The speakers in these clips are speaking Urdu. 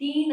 3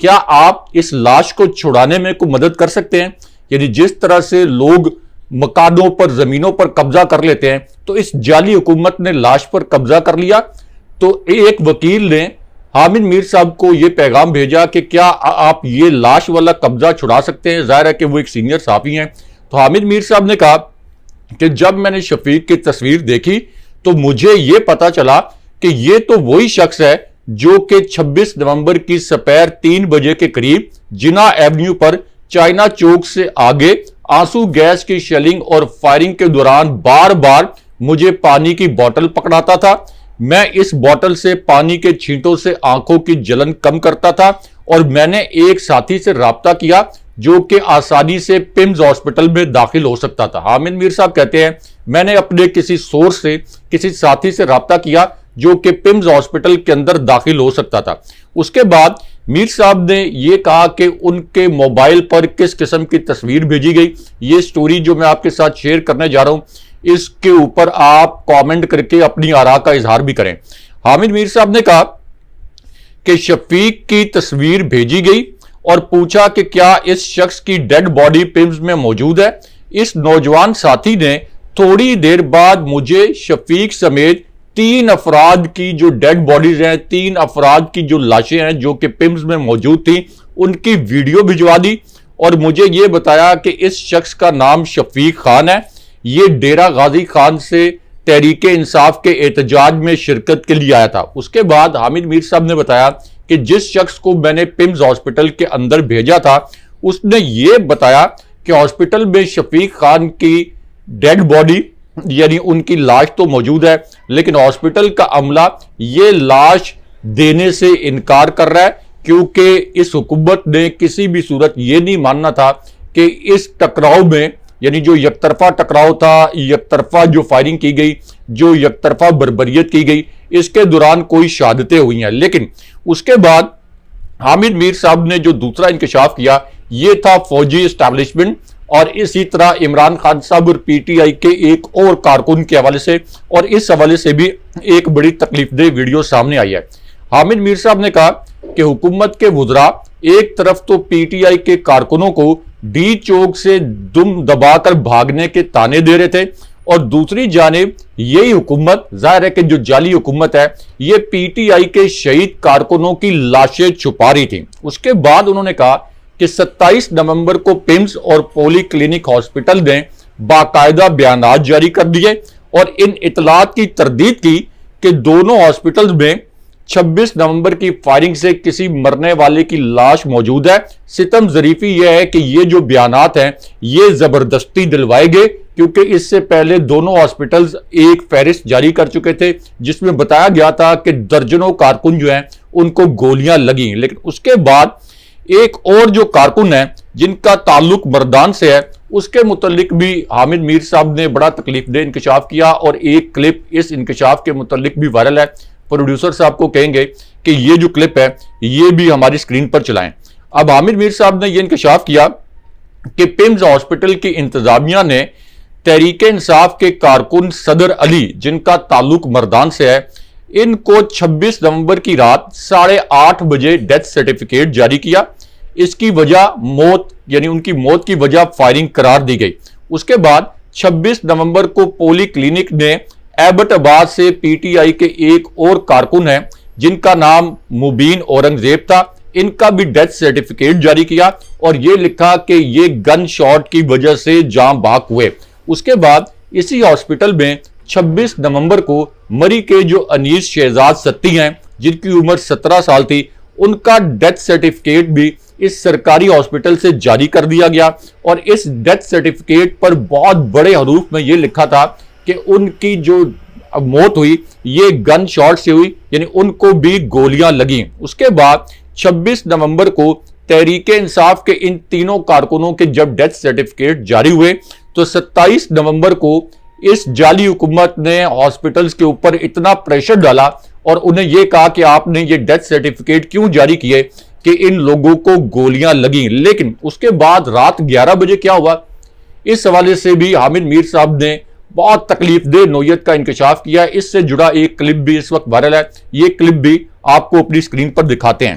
کیا آپ اس لاش کو چھڑانے میں کوئی مدد کر سکتے ہیں؟ یعنی جس طرح سے لوگ مکانوں پر زمینوں پر قبضہ کر لیتے ہیں تو اس جعلی حکومت نے لاش پر قبضہ کر لیا۔ تو ایک وکیل نے حامد میر صاحب کو یہ پیغام بھیجا کہ کیا آپ یہ لاش والا قبضہ چھڑا سکتے ہیں؟ ظاہر ہے کہ وہ ایک سینئر صحافی ہیں۔ تو حامد میر صاحب نے کہا کہ جب میں نے شفیق کی تصویر دیکھی تو مجھے یہ پتا چلا کہ یہ تو وہی شخص ہے جو کہ 26 نومبر کی سپیر 3 بجے کے قریب جناح ایونیو پر چائنا چوک سے آگے آنسو گیس کی شیلنگ اور فائرنگ کے دوران بار بار مجھے پانی کی بوتل پکڑاتا تھا۔ میں اس بوتل سے پانی کے چھینٹوں سے آنکھوں کی جلن کم کرتا تھا اور میں نے ایک ساتھی سے رابطہ کیا جو کہ آسانی سے پمز ہاسپٹل میں داخل ہو سکتا تھا۔ حامد میر صاحب کہتے ہیں میں نے اپنے کسی سورس سے کسی ساتھی سے رابطہ کیا جو کہ پمز ہاسپٹل کے اندر داخل ہو سکتا تھا۔ اس کے بعد میر صاحب نے یہ کہا کہ ان کے موبائل پر کس قسم کی تصویر بھیجی گئی۔ یہ سٹوری جو میں آپ کے ساتھ شیئر کرنے جا رہا ہوں اس کے اوپر آپ کامنٹ کر کے اپنی آراء کا اظہار بھی کریں۔ حامد میر صاحب نے کہا کہ شفیق کی تصویر بھیجی گئی اور پوچھا کہ کیا اس شخص کی ڈیڈ باڈی پمز میں موجود ہے۔ اس نوجوان ساتھی نے تھوڑی دیر بعد مجھے شفیق سمیت 3 افراد کی جو ڈیڈ باڈیز ہیں، 3 افراد کی جو لاشیں ہیں جو کہ پمز میں موجود تھیں، ان کی ویڈیو بھجوا دی اور مجھے یہ بتایا کہ اس شخص کا نام شفیق خان ہے۔ یہ ڈیرہ غازی خان سے تحریک انصاف کے احتجاج میں شرکت کے لیے آیا تھا۔ اس کے بعد حامد میر صاحب نے بتایا کہ جس شخص کو میں نے پمز ہاسپٹل کے اندر بھیجا تھا اس نے یہ بتایا کہ ہاسپٹل میں شفیق خان کی ڈیڈ باڈی یعنی ان کی لاش تو موجود ہے لیکن ہاسپٹل کا عملہ یہ لاش دینے سے انکار کر رہا ہے کیونکہ اس حکومت نے کسی بھی صورت یہ نہیں ماننا تھا کہ اس ٹکراؤ میں یعنی جو یک طرفہ ٹکراؤ تھا، یک طرفہ جو فائرنگ کی گئی، جو یک طرفہ بربریت کی گئی، اس کے دوران کوئی شہادتیں ہوئی ہیں۔ لیکن اس کے بعد حامد میر صاحب نے جو دوسرا انکشاف کیا یہ تھا فوجی اسٹیبلشمنٹ اور اسی طرح عمران خان صاحب اور پی ٹی آئی کے ایک اور کارکن کے حوالے سے، اور اس حوالے سے بھی ایک بڑی تکلیف دہ ویڈیو سامنے آئی ہے۔ حامد میر صاحب نے کہا کہ حکومت کے وزراء ایک طرف تو پی ٹی آئی کے کارکنوں کو ڈی چوک سے دم دبا کر بھاگنے کے تانے دے رہے تھے اور دوسری جانب یہی حکومت، ظاہر ہے کہ جو جعلی حکومت ہے، یہ پی ٹی آئی کے شہید کارکنوں کی لاشیں چھپا رہی تھیں۔ اس کے بعد انہوں نے کہا کہ 27 نومبر کو پمز اور پولی کلینک ہاسپٹل نے باقاعدہ بیانات جاری کر دیے اور ان اطلاعات کی تردید کی کہ دونوں ہاسپٹلز میں 26 نومبر کی فائرنگ سے کسی مرنے والے کی لاش موجود ہے۔ ستم ظریفی یہ ہے کہ یہ جو بیانات ہیں یہ زبردستی دلوائے گئے کیونکہ اس سے پہلے دونوں ہاسپٹلز ایک فہرست جاری کر چکے تھے جس میں بتایا گیا تھا کہ درجنوں کارکن جو ہیں ان کو گولیاں لگیں۔ لیکن اس کے بعد ایک اور جو کارکن ہیں جن کا تعلق مردان سے ہے اس کے متعلق بھی حامد میر صاحب نے بڑا تکلیف دہ انکشاف کیا اور ایک کلپ اس انکشاف کے متعلق بھی وائرل ہے۔ پروڈیوسر صاحب کو کہیں گے کہ یہ جو کلپ ہے یہ بھی ہماری سکرین پر چلائیں۔ اب حامد میر صاحب نے یہ انکشاف کیا کہ پمز ہاسپٹل کی انتظامیہ نے تحریک انصاف کے کارکن صدر علی جن کا تعلق مردان سے ہے ان کو 26 نومبر کی رات 8:30 بجے ڈیتھ سرٹیفکیٹ جاری کیا۔ اس کی وجہ موت یعنی ان کی موت کی وجہ فائرنگ قرار دی گئی۔ اس کے بعد 26 نومبر کو پولی کلینک نے ایبٹ آباد سے پی ٹی آئی کے ایک اور کارکن ہیں جن کا نام مبین اورنگزیب تھا، ان کا بھی ڈیتھ سرٹیفکیٹ جاری کیا اور یہ لکھا کہ یہ گن شاٹ کی وجہ سے جاں بحق ہوئے۔ اس کے بعد اسی ہاسپٹل میں 26 نومبر کو مری کے جو انیس شہزاد ستی ہیں جن کی عمر 17 سال تھی ان کا ڈیتھ سرٹیفکیٹ بھی اس سرکاری ہاسپٹل سے جاری کر دیا گیا اور اس ڈیتھ سرٹیفکیٹ پر بہت بڑے حروف میں یہ لکھا تھا کہ ان کی جو موت ہوئی یہ گن شاٹ سے ہوئی یعنی ان کو بھی گولیاں لگیں۔ اس کے بعد 26 نومبر کو تحریک انصاف کے ان تینوں کارکنوں کے جب ڈیتھ سرٹیفکیٹ جاری ہوئے تو 27 نومبر کو اس جعلی حکومت نے ہاسپٹلز کے اوپر اتنا پریشر ڈالا اور انہیں یہ کہا کہ آپ نے یہ ڈیتھ سرٹیفکیٹ کیوں جاری کیے کہ ان لوگوں کو گولیاں لگیں۔ لیکن اس کے بعد رات 11 بجے کیا ہوا اس حوالے سے بھی حامد میر صاحب نے بہت تکلیف دہ نوعیت کا انکشاف کیا ہے۔ اس سے جڑا ایک کلپ بھی اس وقت وائرل ہے، یہ کلپ بھی آپ کو اپنی سکرین پر دکھاتے ہیں۔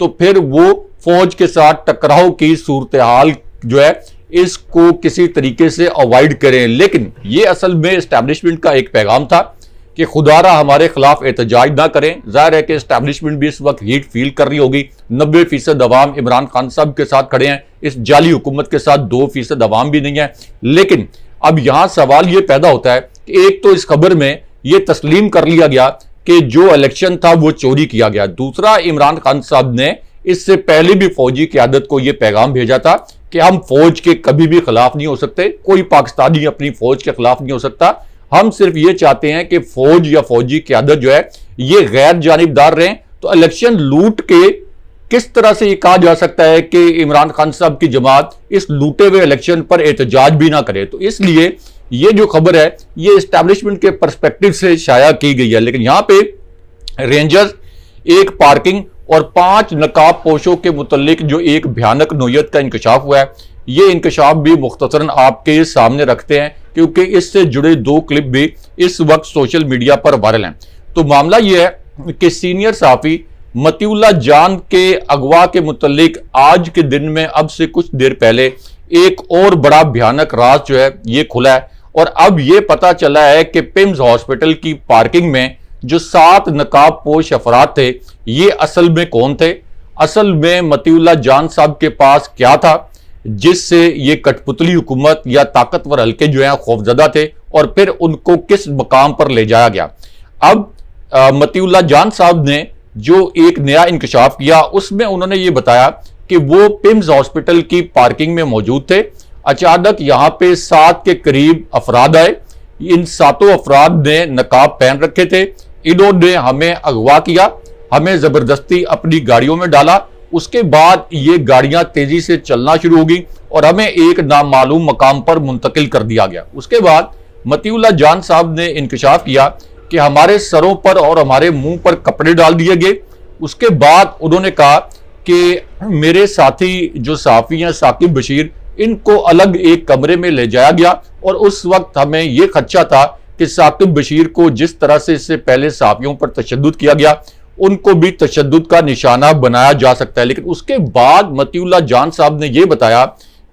تو پھر وہ فوج کے ساتھ ٹکراؤ کی صورتحال جو ہے اس کو کسی طریقے سے اوائڈ کریں. لیکن یہ اصل میں اسٹیبلشمنٹ کا ایک پیغام تھا کہ خدا را ہمارے خلاف احتجاج نہ کریں. ظاہر ہے کہ اسٹیبلشمنٹ بھی اس وقت ہیٹ فیل کر رہی ہوگی. 90% عوام عمران خان صاحب کے ساتھ کھڑے ہیں, اس جعلی حکومت کے ساتھ 2% عوام بھی نہیں ہے. لیکن اب یہاں سوال یہ پیدا ہوتا ہے کہ ایک تو اس خبر میں یہ تسلیم کر لیا گیا کہ جو الیکشن تھا وہ چوری کیا گیا. دوسرا, عمران خان صاحب نے اس سے پہلے بھی فوجی قیادت کو یہ پیغام بھیجا تھا کہ ہم فوج کے کبھی بھی خلاف نہیں ہو سکتے, کوئی پاکستانی اپنی فوج کے خلاف نہیں ہو سکتا. ہم صرف یہ چاہتے ہیں کہ فوج یا فوجی قیادت جو ہے یہ غیر جانبدار رہیں. تو الیکشن لوٹ کے کس طرح سے یہ کہا جا سکتا ہے کہ عمران خان صاحب کی جماعت اس لوٹے ہوئے الیکشن پر احتجاج بھی نہ کرے. تو اس لیے یہ جو خبر ہے یہ اسٹیبلشمنٹ کے پرسپیکٹو سے شائع کی گئی ہے. لیکن یہاں پہ رینجرز, ایک پارکنگ اور 5 نقاب پوشوں کے متعلق جو ایک بھیانک نوعیت کا انکشاف ہوا ہے, یہ انکشاف بھی مختصراً آپ کے سامنے رکھتے ہیں کیونکہ اس سے جڑے 2 کلپ بھی اس وقت سوشل میڈیا پر وائرل ہیں. تو معاملہ یہ ہے کہ سینئر صحافی مطیع اللہ جان کے اغوا کے متعلق آج کے دن میں اب سے کچھ دیر پہلے ایک اور بڑا بھیانک راز جو ہے یہ کھلا ہے. اور اب یہ پتا چلا ہے کہ پیمز ہاسپٹل کی پارکنگ میں جو 7 نقاب پوش افراد تھے یہ اصل میں کون تھے. اصل میں مطیع اللہ جان صاحب کے پاس کیا تھا جس سے یہ کٹ پتلی حکومت یا طاقتور حلقے جو ہیں خوفزدہ تھے, اور پھر ان کو کس مقام پر لے جایا گیا. اب مطیع اللہ جان صاحب نے جو ایک نیا انکشاف کیا اس میں انہوں نے یہ بتایا کہ وہ پیمز ہاسپٹل کی پارکنگ میں موجود تھے. اچانک یہاں پہ 7 کے قریب افراد آئے. ان 7 افراد نے نقاب پہن رکھے تھے. انہوں نے ہمیں اغوا کیا, ہمیں زبردستی اپنی گاڑیوں میں ڈالا. اس کے بعد یہ گاڑیاں تیزی سے چلنا شروع ہوگی اور ہمیں ایک نامعلوم مقام پر منتقل کر دیا گیا. اس کے بعد مطیع اللہ جان صاحب نے انکشاف کیا کہ ہمارے سروں پر اور ہمارے منہ پر کپڑے ڈال دیے گئے. اس کے بعد انہوں نے کہا کہ میرے ساتھی جو صحافی ہیں ثاقب بشیر, ان کو الگ ایک کمرے میں لے جایا گیا. اور اس وقت ہمیں یہ خدشہ تھا کہ ثاقب بشیر کو جس طرح سے اس سے پہلے صحافیوں پر تشدد کیا گیا ان کو بھی تشدد کا نشانہ بنایا جا سکتا ہے. لیکن اس کے بعد مطیع اللہ جان صاحب نے یہ بتایا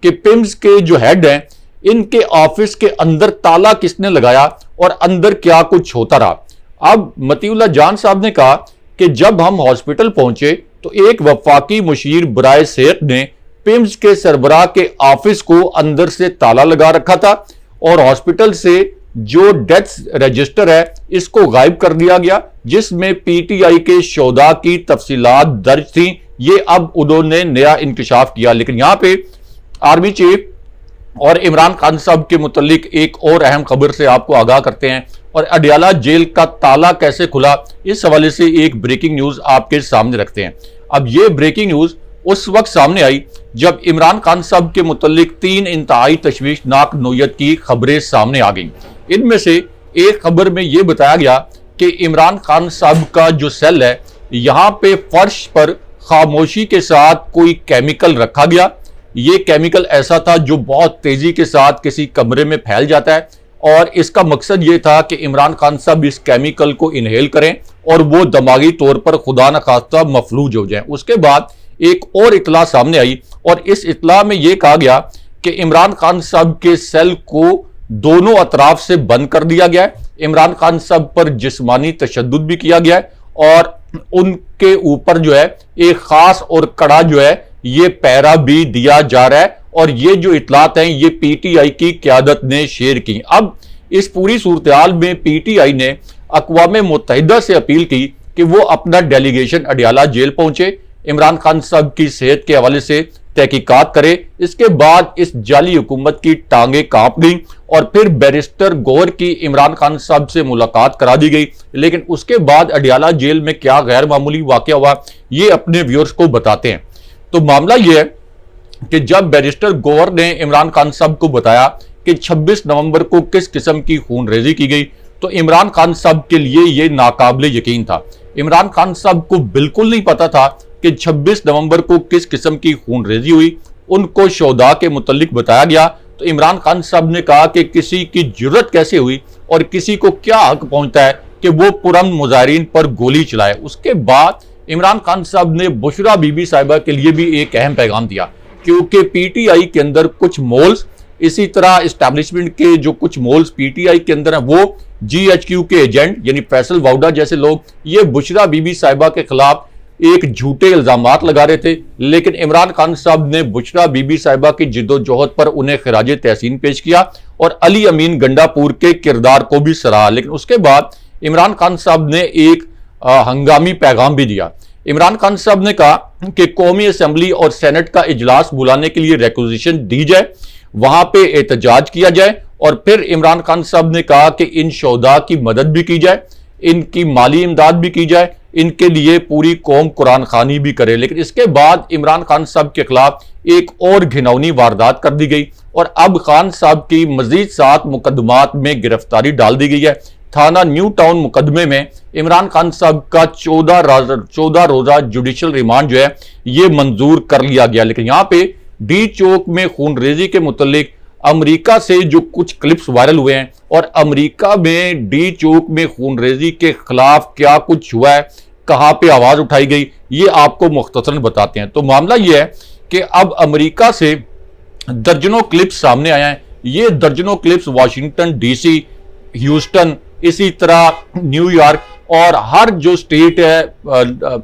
کہ پیمز کے جو ہیڈ ہیں ان کے آفس کے اندر تالا کس نے لگایا اور اندر کیا کچھ ہوتا رہا. اب مطیع اللہ جان صاحب نے کہا کہ جب ہم ہاسپٹل پہنچے تو ایک وفاقی مشیر برائے صحت نے پیمز کے سربراہ کے آفس کو اندر سے تالا لگا رکھا تھا اور ہاسپٹل سے جو ڈیتھ رجسٹر ہے اس کو غائب کر دیا گیا جس میں پی ٹی آئی کے شہداء کی تفصیلات درج تھیں. یہ اب انہوں نے نیا انکشاف کیا. لیکن یہاں پہ آرمی چیف اور عمران خان صاحب کے متعلق ایک اور اہم خبر سے آپ کو آگاہ کرتے ہیں, اور اڈیالہ جیل کا تالا کیسے کھلا اس حوالے سے ایک بریکنگ نیوز آپ کے سامنے رکھتے ہیں. اب یہ بریکنگ نیوز اس وقت سامنے آئی جب عمران خان صاحب کے متعلق 3 انتہائی تشویشناک نوعیت کی خبریں سامنے آ گئیں. ان میں سے ایک خبر میں یہ بتایا گیا کہ عمران خان صاحب کا جو سیل ہے یہاں پہ فرش پر خاموشی کے ساتھ کوئی کیمیکل رکھا گیا. یہ کیمیکل ایسا تھا جو بہت تیزی کے ساتھ کسی کمرے میں پھیل جاتا ہے, اور اس کا مقصد یہ تھا کہ عمران خان صاحب اس کیمیکل کو انہیل کریں اور وہ دماغی طور پر خدا نخواستہ مفلوج ہو جائیں. اس کے بعد ایک اور اطلاع سامنے آئی اور اس اطلاع میں یہ کہا گیا کہ عمران خان صاحب کے سیل کو دونوں اطراف سے بند کر دیا گیا ہے. عمران خان صاحب پر جسمانی تشدد بھی کیا گیا ہے اور ان کے اوپر جو ہے ایک خاص اور کڑا جو ہے یہ پیرا بھی دیا جا رہا ہے, اور یہ جو اطلاعات ہیں یہ پی ٹی آئی کی قیادت نے شیئر کی. اب اس پوری صورتحال میں پی ٹی آئی نے اقوام متحدہ سے اپیل کی کہ وہ اپنا ڈیلیگیشن اڈیالہ جیل پہنچے, عمران خان صاحب کی صحت کے حوالے سے تحقیقات کرے. اس کے بعد اس جعلی حکومت کی ٹانگیں کانپ گئیں اور پھر بیرسٹر گوہر کی عمران خان صاحب سے ملاقات کرا دی گئی. لیکن اس کے بعد اڈیالہ جیل میں کیا غیر معمولی واقعہ ہوا یہ اپنے ویورز کو بتاتے ہیں. تو معاملہ یہ ہے کہ جب بیرسٹر گوہر نے عمران خان صاحب کو بتایا کہ 26 نومبر کو کس قسم کی خون ریزی کی گئی تو عمران خان صاحب کے لیے یہ ناقابل یقین تھا. عمران خان صاحب کو بالکل نہیں پتا تھا کہ 26 نومبر کو کس قسم کی خون ریزی ہوئی. ان کو شہداء کے متعلق بتایا گیا تو عمران خان صاحب نے کہا کہ کسی کی جرت کیسے ہوئی اور کسی کو کیا حق پہنچتا ہے کہ وہ پرامن مظاہرین پر گولی چلائے. اس کے بعد عمران خان صاحب نے بشرا بی بی صاحبہ کے لیے بھی ایک اہم پیغام دیا، کیونکہ پی ٹی آئی کے اندر کچھ مولز، اسی طرح اسٹیبلشمنٹ کے جو کچھ مولز پی ٹی آئی کے اندر ہیں، وہ جی ایچ کیو کے ایجنٹ یعنی فیصل واؤڈا جیسے لوگ یہ بشرا بی بی صاحبہ کے خلاف ایک جھوٹے الزامات لگا رہے تھے، لیکن عمران خان صاحب نے بشرا بی بی صاحبہ کی جد و جہد پر انہیں خراج تحسین پیش کیا اور علی امین گنڈا پور کے کردار کو بھی سراہا۔ لیکن اس کے بعد عمران خان صاحب نے ایک ہنگامی پیغام بھی دیا۔ عمران خان صاحب نے کہا کہ قومی اسمبلی اور سینٹ کا اجلاس بلانے کے لیے ریکوزیشن دی جائے، وہاں پہ احتجاج کیا جائے، اور پھر عمران خان صاحب نے کہا کہ ان شہداء کی مدد بھی کی جائے، ان کی مالی امداد بھی کی جائے، ان کے لیے پوری قوم قرآن خوانی بھی کرے۔ لیکن اس کے بعد عمران خان صاحب کے خلاف ایک اور گھناؤنی واردات کر دی گئی، اور اب خان صاحب کی مزید 7 مقدمات میں گرفتاری ڈال دی گئی ہے۔ تھانہ نیو ٹاؤن مقدمے میں عمران خان صاحب کا 14 روزہ جوڈیشل ریمانڈ جو ہے یہ منظور کر لیا گیا۔ لیکن یہاں پہ ڈی چوک میں خون ریزی کے متعلق امریکہ سے جو کچھ کلپس وائرل ہوئے ہیں، اور امریکہ میں ڈی چوک میں خون ریزی کے خلاف کیا کچھ ہوا ہے، کہاں پہ آواز اٹھائی گئی، یہ آپ کو مختصراً بتاتے ہیں۔ تو معاملہ یہ ہے کہ اب امریکہ سے درجنوں کلپس سامنے آیا ہیں۔ یہ درجنوں clips Washington D C, Houston, اسی طرح نیو یارک اور ہر جو سٹیٹ ہے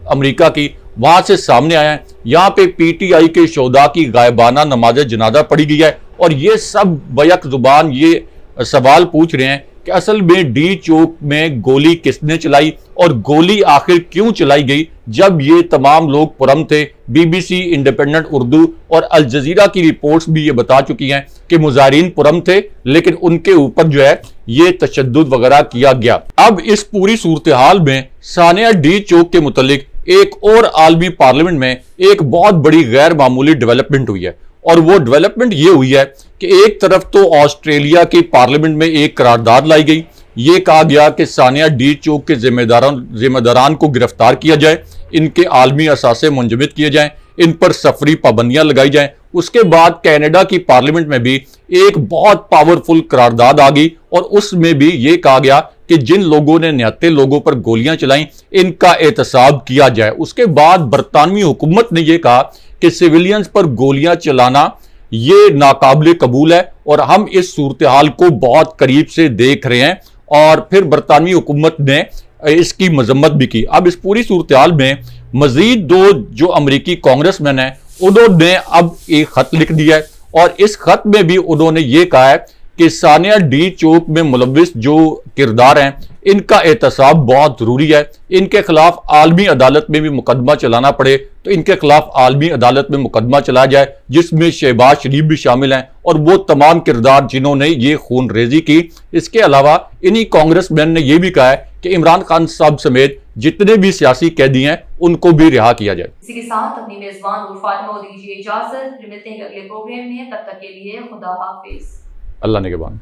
امریکہ کی، وہاں سے سامنے آیا ہے۔ یہاں پہ پی ٹی آئی کے شہداء کی غائبانہ نماز جنازہ پڑھی گئی ہے، اور یہ سب بیک زبان یہ سوال پوچھ رہے ہیں کہ اصل میں ڈی چوک میں گولی کس نے چلائی، اور گولی آخر کیوں چلائی گئی، جب یہ تمام لوگ پرم تھے۔ B B C, Independent Urdu اور الجزیرہ کی رپورٹس بھی یہ بتا چکی ہیں کہ مظاہرین پرم تھے، لیکن ان کے اوپر جو ہے یہ تشدد وغیرہ کیا گیا۔ اب اس پوری صورتحال میں ثانیہ ڈی چوک کے متعلق ایک اور عالمی پارلیمنٹ میں ایک بہت بڑی غیر معمولی ڈیولپمنٹ ہوئی ہے، اور وہ ڈیولپمنٹ یہ ہوئی ہے کہ ایک طرف تو آسٹریلیا کی پارلیمنٹ میں ایک قرارداد لائی گئی، یہ کہا گیا کہ ثانیہ ڈی چوک کے ذمہ داران کو گرفتار کیا جائے، ان کے عالمی اثاثے منجمد کیے جائیں، ان پر سفری پابندیاں لگائی جائیں۔ اس کے بعد کینیڈا کی پارلیمنٹ میں بھی ایک بہت پاورفل قرارداد آ گئی، اور اس میں بھی یہ کہا گیا کہ جن لوگوں نے نہتے لوگوں پر گولیاں چلائیں ان کا احتساب کیا جائے۔ اس کے بعد برطانوی حکومت نے یہ کہا کہ سویلینز پر گولیاں چلانا یہ ناقابل قبول ہے، اور ہم اس صورتحال کو بہت قریب سے دیکھ رہے ہیں، اور پھر برطانوی حکومت نے اس کی مذمت بھی کی۔ اب اس پوری صورتحال میں مزید 2 جو امریکی کانگریس مین ہیں، انہوں نے اب ایک خط لکھ دیا ہے، اور اس خط میں بھی انہوں نے یہ کہا ہے کہ ثانیہ ڈی چوک میں ملوث جو کردار ہیں ان کا احتساب بہت ضروری ہے، ان کے خلاف عالمی عدالت میں بھی مقدمہ چلانا پڑے تو ان کے خلاف عالمی عدالت میں مقدمہ چلا جائے، جس میں شہباز شریف بھی شامل ہیں اور وہ تمام کردار جنہوں نے یہ خون ریزی کی۔ اس کے علاوہ انہی کانگریس مین نے یہ بھی کہا ہے کہ عمران خان صاحب سمیت جتنے بھی سیاسی قیدی ہیں ان کو بھی رہا کیا جائے۔ اسی کے ساتھ اپنی میزبان اور فاطمہ کو دیجیے اجازت، پھر ملتے ہیں اگلے پروگرام میں، تب تک کے لیے خدا حافظ۔ اللہ نگہبان۔